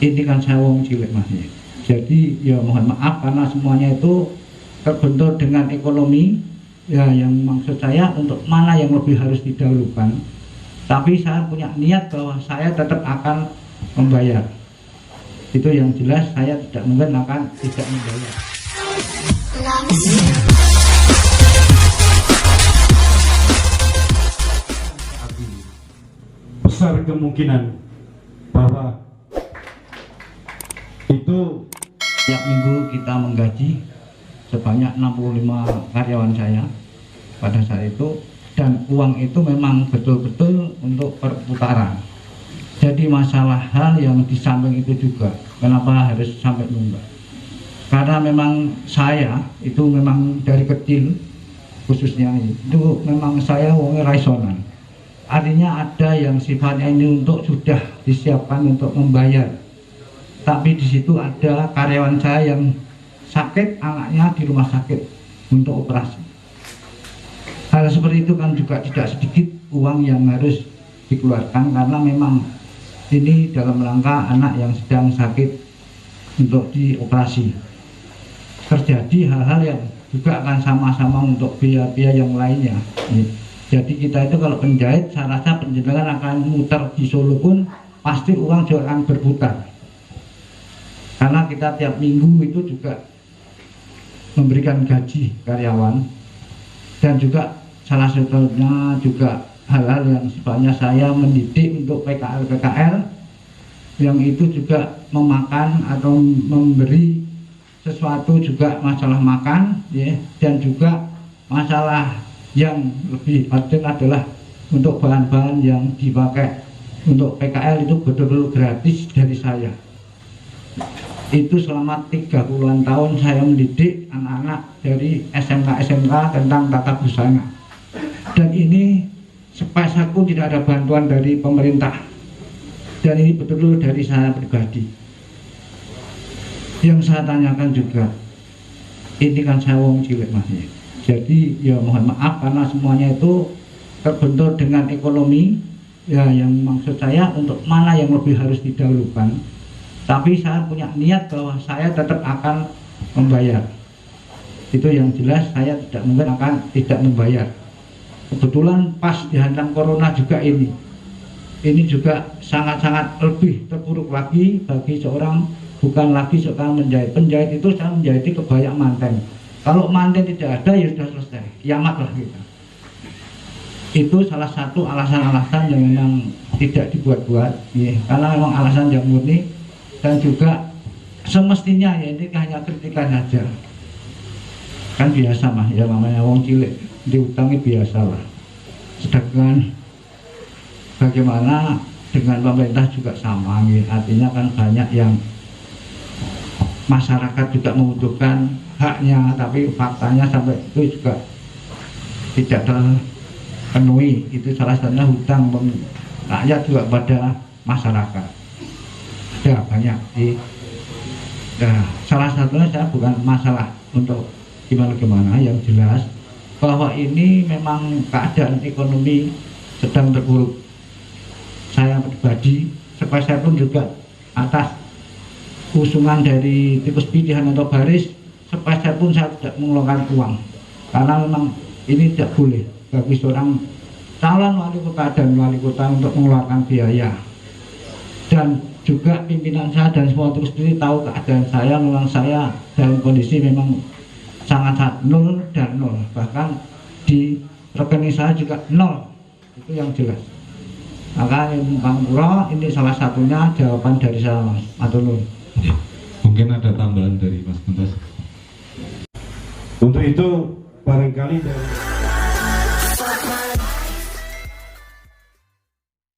Ini kan saya wong cilik mas ya. Jadi ya mohon maaf karena semuanya itu terbentur dengan ekonomi ya, yang maksud saya untuk mana yang lebih harus didahulukan. Tapi saya punya niat bahwa saya tetap akan membayar. Itu yang jelas, saya tidak mungkin akan tidak membayar. Besar kemungkinan bahwa itu tiap minggu kita menggaji sebanyak 65 karyawan saya pada saat itu, dan uang itu memang betul-betul untuk perputaran. Jadi masalah hal yang di samping itu juga, kenapa harus sampai nunggak? Karena memang saya itu memang dari kecil khususnya itu memang saya wongnya raisonan. Artinya ada yang sifatnya ini untuk sudah disiapkan untuk membayar. Tapi di situ ada karyawan saya yang sakit, anaknya di rumah sakit untuk operasi. Hal seperti itu kan juga tidak sedikit uang yang harus dikeluarkan, karena memang ini dalam rangka anak yang sedang sakit untuk dioperasi. Terjadi hal-hal yang juga akan sama-sama untuk biaya-biaya yang lainnya. Jadi kita itu kalau penjahit, saya rasa penjenengan akan muter di Solo pun pasti uang juga akan berputar. Karena kita tiap minggu itu juga memberikan gaji karyawan, dan juga salah satunya juga hal-hal yang sifatnya saya mendidik untuk PKL yang itu juga memakan atau memberi sesuatu juga masalah makan ya, dan juga masalah yang lebih penting adalah untuk bahan-bahan yang dipakai untuk PKL itu betul-betul gratis dari saya. Itu selama 30-an tahun saya mendidik anak-anak dari SMK tentang tata busana, dan ini sepeserpun tidak ada bantuan dari pemerintah, dan ini betul-betul dari saya pribadi. Yang saya tanyakan juga, ini kan saya wong cilik mas ya. Jadi ya mohon maaf karena semuanya itu terbentur dengan ekonomi ya, yang maksud saya untuk mana yang lebih harus didahulukan. Tapi saya punya niat bahwa saya tetap akan membayar. Itu yang jelas, saya tidak mungkin akan tidak membayar. Kebetulan pas dihantam corona juga ini juga sangat-sangat lebih terpuruk lagi bagi seorang, bukan lagi seorang menjahit. Penjahit itu saya menjahiti kebaya manten. Kalau manten tidak ada ya sudah selesai, kiamat lah kita. Itu salah satu alasan-alasan yang memang tidak dibuat-buat ya, karena memang alasan yang murni. Dan juga semestinya ya ini hanya kritikan saja, kan biasa mah ya, namanya wong cilik diutangi biasa lah. Sedangkan bagaimana dengan pemerintah juga sama ya, artinya kan banyak yang masyarakat juga membutuhkan haknya, tapi faktanya sampai itu juga tidak terpenuhi. Itu salah satunya hutang rakyat juga pada masyarakat. Ya banyak sih. Nah, salah satunya saya bukan masalah untuk gimana-gimana, yang jelas bahwa ini memang keadaan ekonomi sedang terpuruk. Saya pribadi, saya pun juga atas usungan dari tikus pilihan atau baris, saya pun saya tidak mengeluarkan uang, karena memang ini tidak boleh bagi seorang calon wali kota dan wali kota untuk mengeluarkan biaya. Dan juga pimpinan saya dan semua terus sendiri tahu keadaan saya, memang saya dalam kondisi memang sangat nol dan nol, bahkan di rekening saya juga nol, itu yang jelas. Maka Bang Puro, ini salah satunya jawaban dari saya mas. Matur. mungkin ada tambahan dari Mas Kuntas. Untuk itu barangkali dari